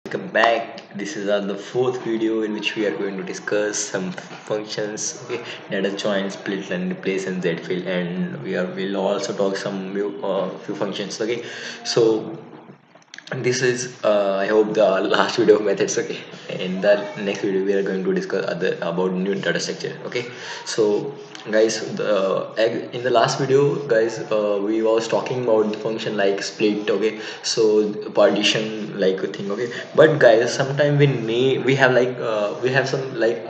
Welcome back. This is the fourth video in which we are going to discuss some functions, okay, data join, split and replace and Zfill, and will also talk some few functions, okay. So this is I hope the last video of methods, okay. In the next video we are going to discuss other about new data structure, okay. So guys, in the last video guys, we was talking about the function like split, okay. So partition like a thing, okay. But guys, sometimes we have like we have some like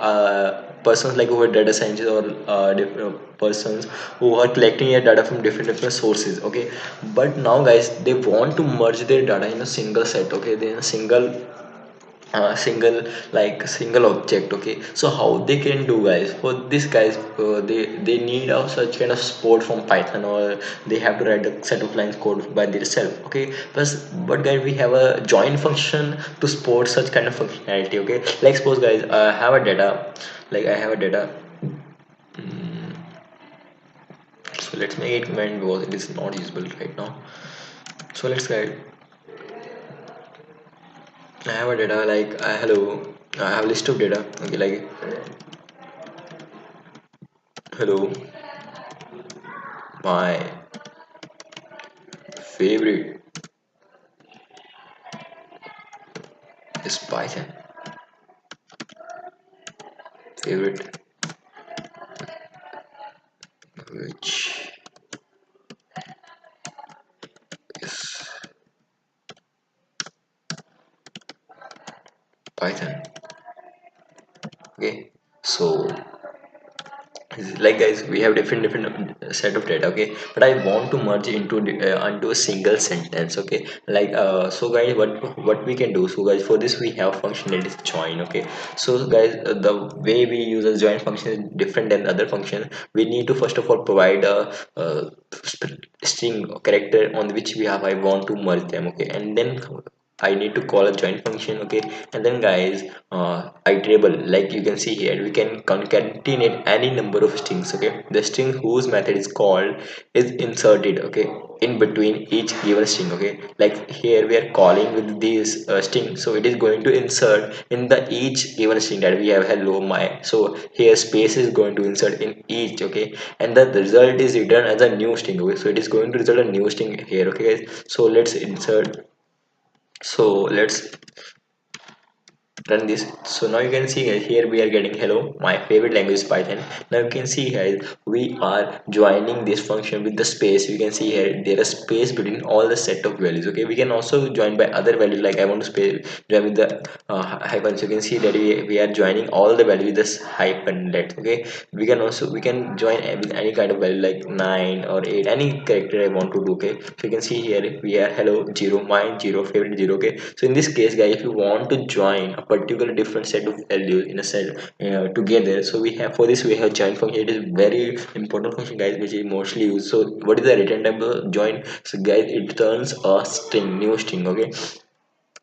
persons like who are data scientists or different persons who are collecting your data from different sources, okay. But now guys, they want to merge their data in a single set, okay, then a single object, okay. So how they can do, guys? For this guys, they need a such kind of support from Python, or they have to write a set of lines code by themselves, okay. But guys, we have a join function to support such kind of functionality, okay. Like suppose guys, I have a data, like I have a data. So let's make it command because it is not usable right now. So let's write, I have a data like hello, I have a list of data, okay, like hello, my favorite is Python, favorite, which is Python, okay. So like guys, we have different set of data, okay, but I want to merge into a single sentence, okay. Like so guys, what we can do, so guys, for this we have function that is join, okay. So guys, the way we use a join function is different than the other function. We need to first of all provide a string character on which we have I want to merge them, okay, and then I need to call a join function, okay. And then guys, iterable, like you can see here, we can concatenate any number of strings, okay. The string whose method is called is inserted, okay, in between each given string, okay. Like here we are calling with this string, so it is going to insert in the each given string that we have hello my. So here space is going to insert in each, okay, and the result is returned as a new string, okay. So it is going to result a new string here, okay guys. So let's insert, so let's run this. So now you can see guys, here we are getting hello, my favorite language is Python. Now you can see guys, we are joining this function with the space. You can see here there is space between all the set of values, okay. We can also join by other values, like I want to join with the hyphen. So you can see that we are joining all the value with this hyphen let, okay. We can also we can join with any kind of value like 9 or 8, any character I want to do, okay. So you can see here we are hello 0, mine 0, favorite 0, okay. So in this case guys, if you want to join a particular different set of values in a set together, so we have, for this we have join function. It is very important function guys, which is mostly used. So what is the return type of join? So guys, it turns a string, new string, okay.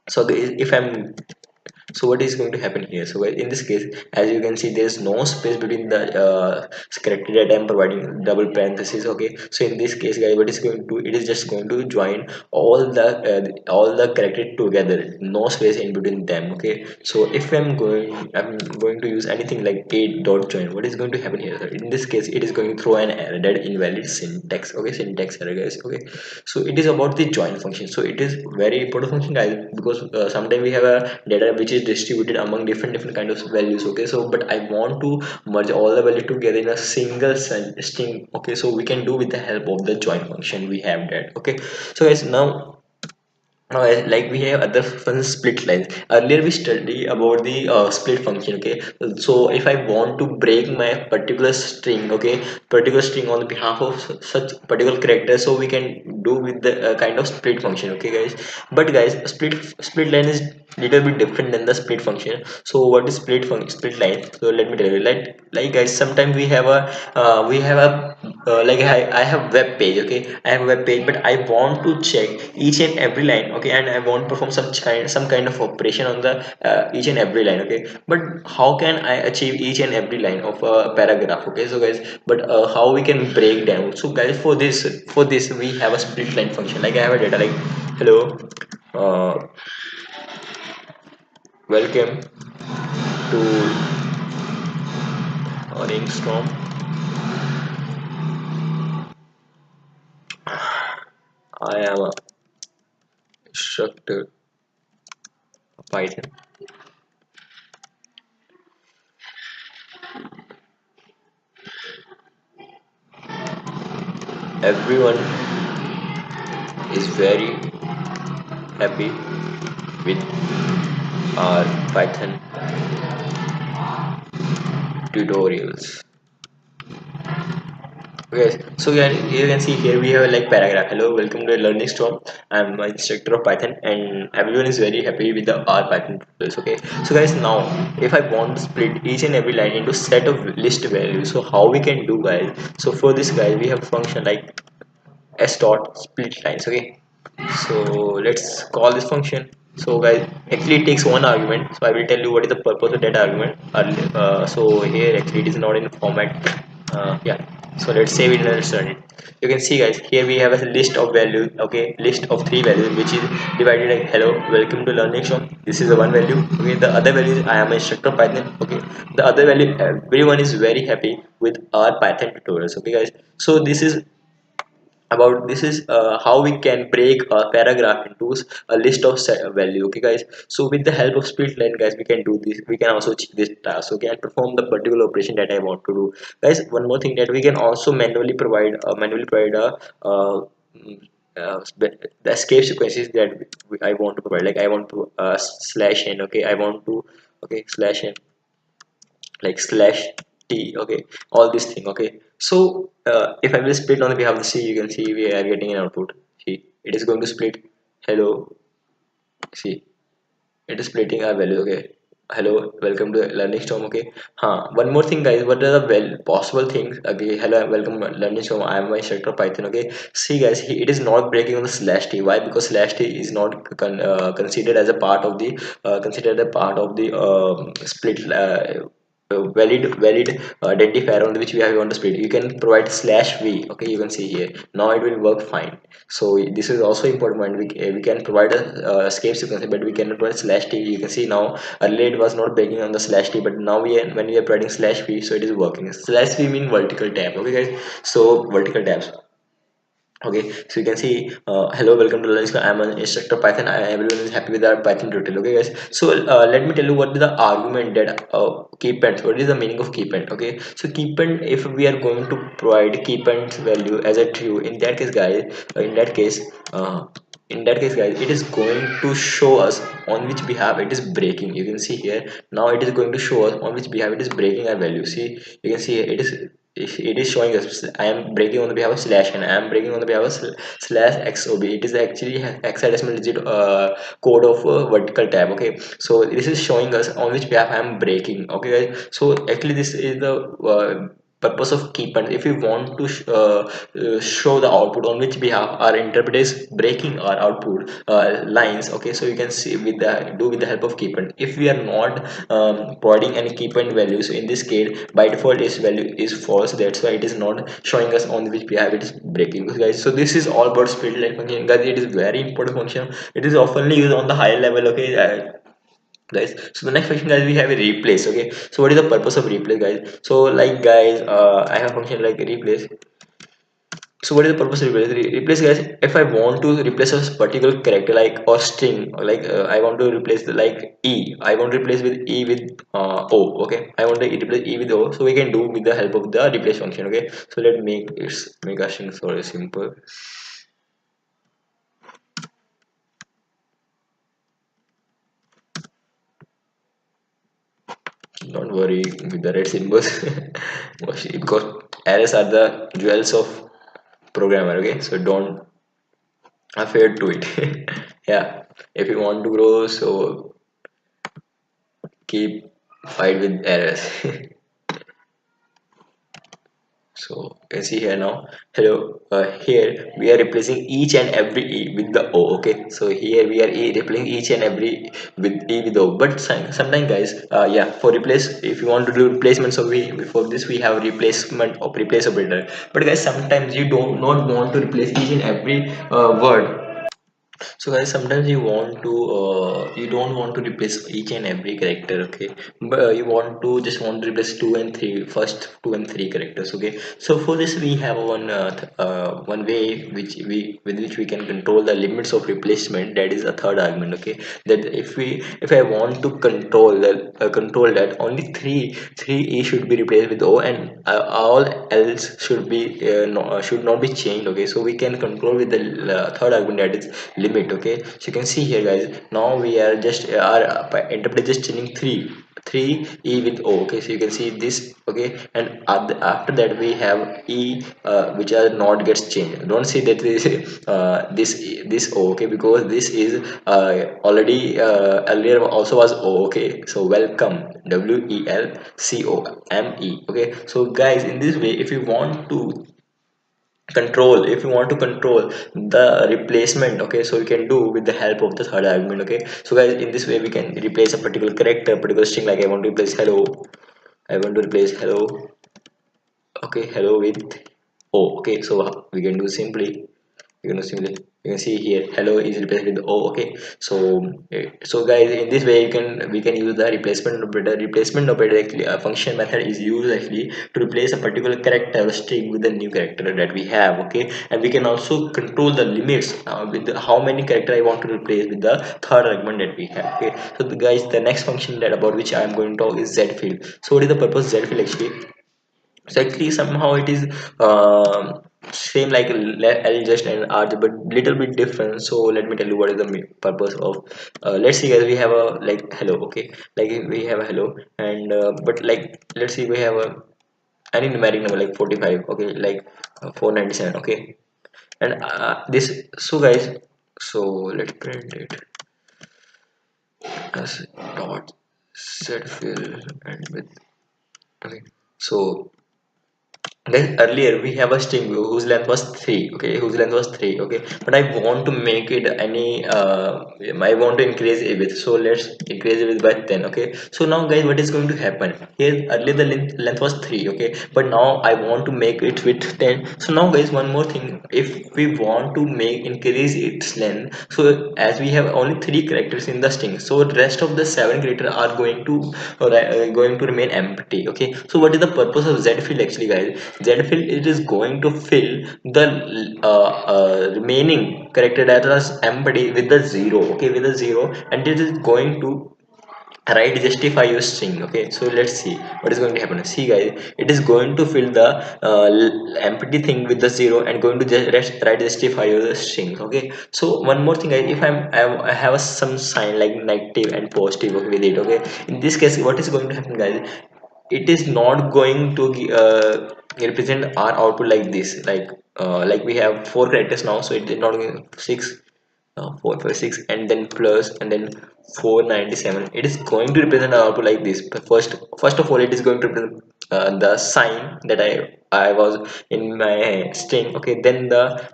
So guys, if I'm, so what is going to happen here? So in this case, as you can see, there is no space between the character that I'm providing double parentheses, okay. So in this case guys, what is going to, it is just going to join all the character together, no space in between them, okay. So if I'm going to use anything like a dot join, what is going to happen here? So in this case, it is going to throw an error, that invalid syntax, okay, syntax error guys, okay. So it is about the join function. So it is very important function guys, because sometimes we have a data which is distributed among different kind of values, okay. So but I want to merge all the value together in a single string, okay. So we can do with the help of the join function, we have that, okay. So guys, now like we have other functions, split lines. Earlier we study about the split function, okay. So if I want to break my particular string, okay, particular string on the behalf of such particular character, so we can do with the kind of split function, okay guys. But guys, split line is little bit different than the split function. So what is split line? So let me tell you, like guys, sometimes we have a like I have web page, okay. I have a web page, but I want to check each and every line, okay, and I want to perform some kind of operation on the each and every line, okay. But how can I achieve each and every line of a paragraph, okay. So guys, but how we can break down? So guys, for this we have a split line function. Like I have a data like hello, uh, welcome to LearningStrome. I am a instructor of Python. Everyone is very happy with our Python tutorials. Okay, so yeah, you can see here we have like paragraph. Hello, welcome to LearningStrome. I'm an instructor of Python, and everyone is very happy with the R Python tutorials. Okay, so guys, now if I want to split each and every line into set of list values, so how we can do, guys? So for this, guys, we have a function like s dot split lines. Okay, so let's call this function. So guys, actually it takes one argument, so I will tell you what is the purpose of that argument. So here actually it is not in format. Yeah, so let's save it and let's run it. You can see, guys, here we have a list of values. Okay, list of three values which is divided like hello, welcome to learning shop. This is the one value. Okay, the other value is I am a instructor Python. Okay, the other value, everyone is very happy with our Python tutorials. Okay guys, so this is about, this is how we can break a paragraph into a list of set value. Okay guys, so with the help of split line, guys, we can do this. We can also check this task, okay, and perform the particular operation that I want to do. Guys, one more thing, that we can also manually provide a the escape sequences that I want to provide. Like I want to slash n. Okay, I want to, okay, slash n, like slash t. Okay, all this thing. Okay, so if I will split on the behalf of the c, you can see we are getting an output. See, it is going to split hello. See, it is splitting our value. Okay, hello, welcome to LearningStrome. Okay, one more thing, guys, what are the possible things? Okay, hello, welcome to LearningStrome. I am my instructor Python. Okay, see guys, it is not breaking on the slash t. Why? Because slash t is not considered as a part of the split valid identifier on which we have want to split. You can provide slash v. Okay, you can see here, now it will work fine. So this is also important point. We can provide a escape sequence, but we cannot provide slash t. You can see now, earlier it was not breaking on the slash t, but now when we are providing slash v, so it is working. Slash v mean vertical tab. Okay guys, so vertical tabs. Okay, so you can see hello, welcome to LearningStrome. I'm an instructor Python. Everyone is happy with our Python tutorial. Okay guys, so let me tell you what is the argument that keypend. What is the meaning of keypend? Okay, so keypend, if we are going to provide keypend value as a true, in that case, guys, guys, it is going to show us on which behalf it is breaking. You can see here, now it is going to show us on which behalf it is breaking our value. See, you can see here, it is showing us I am breaking on the behalf of slash, and I am breaking on the behalf of slash xob. It is actually hexadecimal digit code of vertical tab. Okay, so this is showing us on which behalf I am breaking. Okay guys, so actually this is the purpose of keypend. If we want to show the output on which behalf our interpreter is breaking our output lines. Okay, so you can see with the help of keypend. If we are not providing any keypend value, so in this case by default its value is false. That's why it is not showing us on which behalf it is breaking. Guys, so this is all about split line function. Guys, it is very important function. It is oftenly used on the higher level. Okay guys, so the next function, guys, we have a replace. Okay, so what is the purpose of replace, guys? So like, guys, I have a function like replace. So what is the purpose of replace? Replace, guys, if I want to replace a particular character like or string, or like I want to replace the, like e, I want to replace with e with o. Okay, I want to replace e with o, so we can do with the help of the replace function. Okay, so let me make a string so simple. Don't worry with the red symbols because arrays are the jewels of programmer. Okay, so don't afraid to it. Yeah, if you want to grow, so keep fight with errors. So you can see here now, hello, here we are replacing each and every e with the o. Okay, so here we are replacing each and every with e with o, but sometimes, guys, yeah, for replace, if you want to do replacement, so we, before this we have replacement of replace operator. But guys, sometimes you don't not want to replace each and every word So guys, sometimes you don't want to replace each and every character, okay? But you want to replace two and three, first two and three characters, okay? So for this we have one way with which we can control the limits of replacement. That is a third argument, okay? That if I want to control that only three e should be replaced with o, and all else should not be changed, okay? So we can control with the third argument, that is limit, okay? So you can see here guys, now we are just our interpreter just changing three e with o, okay? So you can see this, okay? And after that we have e which are not gets changed. Don't see that this o, okay? Because this is earlier also was o, okay? So welcome, welcome, okay? So guys, in this way, if you want to control the replacement, okay, so you can do with the help of the third argument, okay? So guys, in this way we can replace a particular character, particular string. Like I want to replace hello, I want to replace hello, okay, hello with oh, okay. So we can do simply, you can see here hello is replaced with o, okay? So so guys, in this way we can use the replacement operator actually. A function method is used actually to replace a particular character string with a new character that we have, okay? And we can also control the limits with how many character I want to replace with the third argument that we have, okay? So guys, the next function that about which I am going to talk is Zfill. So what is the purpose of Zfill actually? So actually somehow it is same like just and RJ, but little bit different. So let me tell you what is the purpose of let's see guys, we have a like hello, okay? Like we have a hello, and but like let's see, we have a any numeric number like 45, okay? Like 497, okay? And this, so guys, so let's print it as dot set fill and with, okay? So then earlier we have a string whose length was 3, okay? Whose length was 3, okay? But I want to make it any I want to increase it with, so let's increase it with by 10, okay? So now guys, what is going to happen here? Earlier the length was 3, okay? But now I want to make it with 10. So now guys, one more thing, if we want to make increase its length, so as we have only 3 characters in the string, so the rest of the 7 characters are going to remain empty, okay? So what is the purpose of Zfill actually guys? Zfill, it is going to fill the remaining character that was empty with the 0, okay? With the 0, and it is going to write justify your string, okay? So let's see what is going to happen. See guys, it is going to fill the empty thing with the 0 and going to just write justify your string, okay? So one more thing guys, if I have some sign like negative and positive, okay, with it, okay? In this case, what is going to happen guys, it is not going to represent our output like this, like we have 4 characters now, so it is not going 6 456 and then plus and then 497. It is going to represent our output like this. But first of all, it is going to represent the sign that I was in my string, okay? Then the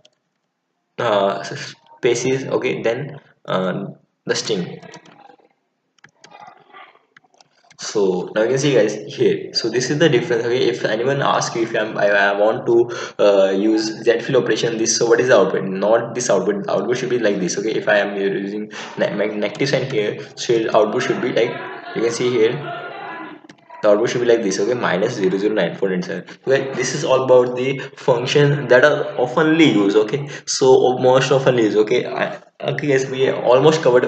spaces, okay? Then the string. So now you can see guys here, so this is the difference, okay? If anyone asks you if I want to use Zfill operation this, so what is the output? Not this output. The output should be like this, okay? If I am using negative sign here, so output should be like, you can see here, the output should be like this, okay? Minus 0.09497. Okay, this is all about the function that are oftenly used, okay? So most often used, okay? Okay guys, we almost covered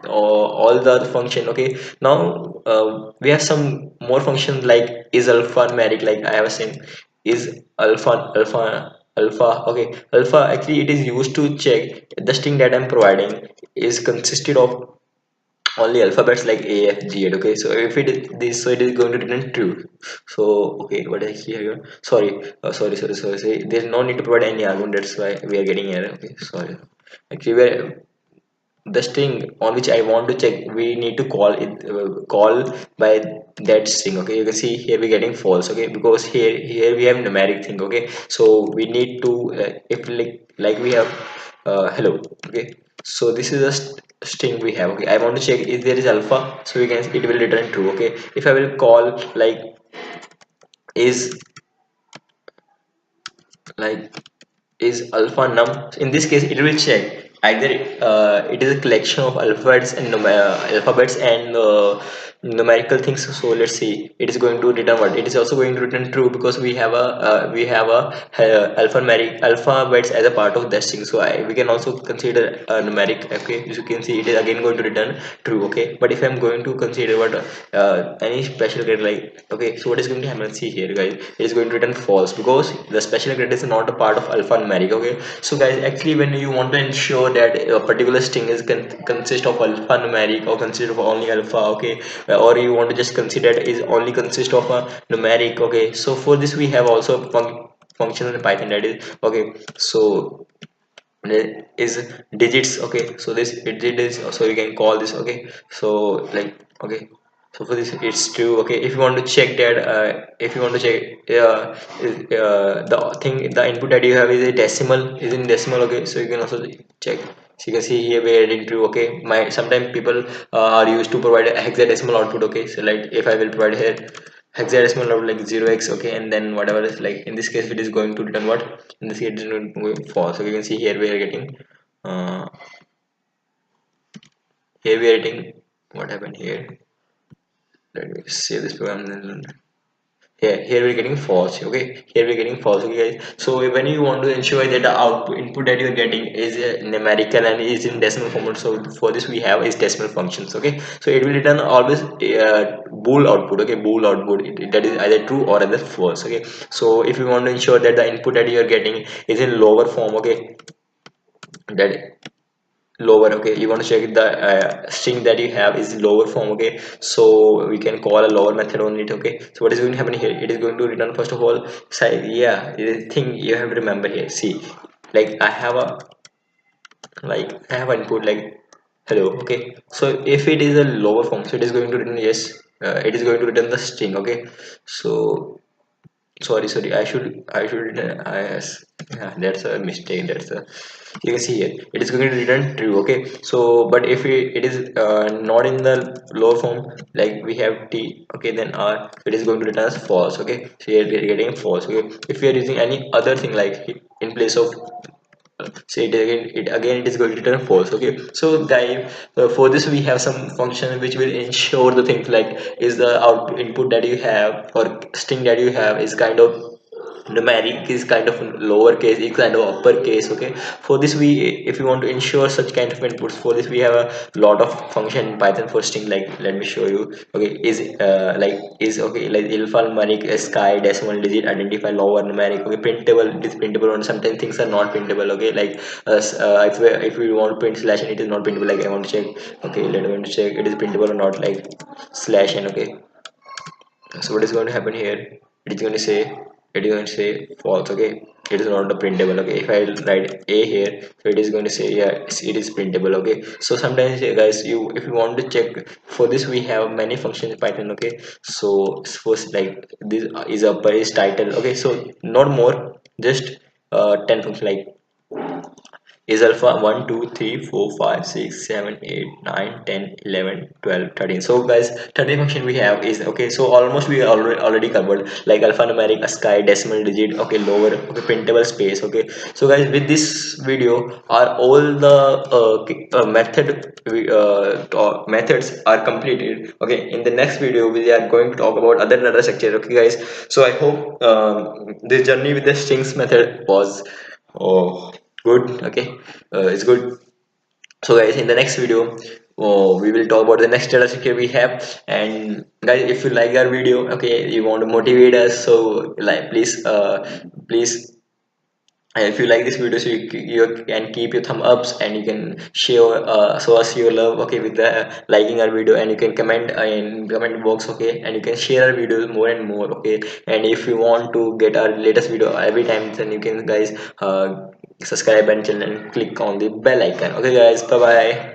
all the other function, okay? Now we have some more functions like is alphanumeric, like I was saying, is alpha, okay? Alpha, actually it is used to check the string that I'm providing is consisted of only alphabets like a f g h, okay? So if it is this, so it is going to return true. So okay, what is here? Sorry, sorry, there's no need to provide any argument, that's why we are getting error, okay? Sorry, actually we're the string on which I want to check, we need to call by that string, okay? You can see here we're getting false, okay? Because here we have numeric thing, okay? So we need to if like we have hello, okay? So this is a string we have, okay? I want to check if there is alpha, so we can, it will return true, okay? If I will call like is like is alpha num, in this case it will check either it is a collection of alphabets and alphabets and numerical things. So let's see, it is going to return what? It is also going to return true, because we have a alphabets as a part of that string. So we can also consider a numeric. Okay, as you can see, it is again going to return true. Okay, but if I'm going to consider what any special grade, like, okay, so what is going to happen? See here, guys, it is going to return false, because the special grade is not a part of alphanumeric. Okay, so guys, actually when you want to ensure that a particular string is consist of alphanumeric or consist of only alpha, okay, or you want to just consider it is only consist of a numeric. Okay, so for this we have also function in Python, that is, okay, so there is digits. Okay, so this digit is, so you can call this. Okay, so like, okay, so for this it's true. Okay, if you want to check that, if you want to check the thing, the input that you have is a decimal, is in decimal. Okay, so you can also check. So you can see here we are adding true. Okay, my sometimes people are used to provide a hexadecimal output. Okay, so like if I will provide here hexadecimal output like 0x, okay, and then whatever is, like in this case it is going to return what? In this case it is going to false. So you can see here we are getting uh, here we are getting what happened here. Let me save this program. Then here we're getting false. Okay, here we're getting false. Okay, guys, so when you want to ensure that the output input that you're getting is numerical and is in decimal format, so for this we have is decimal functions. Okay, so it will return always bool output. Okay, bool output, that is either true or either false. Okay, so if you want to ensure that the input that you're getting is in lower form, okay, that lower, okay, you want to check the string that you have is lower form. Okay, so we can call a lower method on it. Okay, so what is going to happen here? It is going to return first of all, yeah, the thing you have to remember here. See, like I have input like hello. Okay, so if it is a lower form, so it is going to return yes, it is going to return the string. Okay, so sorry, I should yeah, that's a mistake. That's a, you can see here it is going to return true. Okay, so but if it is not in the lower form, like we have t, okay, then r, it is going to return as false. Okay, so here we are getting false. Okay, if we are using any other thing like in place of say it again it is going to return false. Okay, so guys, for this we have some function which will ensure the things like is the output input that you have or string that you have is kind of numeric, is kind of lowercase, is kind of uppercase. Okay, for this we, if you want to ensure such kind of inputs, for this we have a lot of function in Python for string. Like let me show you. Okay, is like is, okay, like alphanumeric, sky, decimal digit, identify, lower numeric. Okay, printable, it is printable, and sometimes things are not printable. Okay, like if we want to print slash and it is not printable, like I want to check. Okay, let me want to check it is printable or not, like slash and. Okay, so what is going to happen here? It is going to say false. Okay, it is not a printable. Okay, if I write a here, so it is going to say yeah, it is printable. Okay, so sometimes guys, you, if you want to check, for this we have many functions in Python. Okay, so first like this is upper, is title. Okay, so not more, just 10 functions like is alpha 1 2 3 4 5 6 7 8 9 10 11 12 13. So guys, 13 function we have is, okay, so almost we already covered like alphanumeric, ascii, decimal digit, okay, lower, okay, printable, space. Okay, so guys, with this video are all the methods are completed. Okay, in the next video we are going to talk about other data structure. Okay guys, so I hope this journey with the strings method was oh good. Okay, it's good. So guys, in the next video we will talk about the next data structure we have. And guys, if you like our video, okay, you want to motivate us, so like please if you like this video, so you can keep your thumb ups, and you can share show us your love, okay, with the liking our video, and you can comment in comment box. Okay, and you can share our videos more and more. Okay, and if you want to get our latest video every time, then you can guys subscribe and channel and click on the bell icon. Okay guys, bye bye.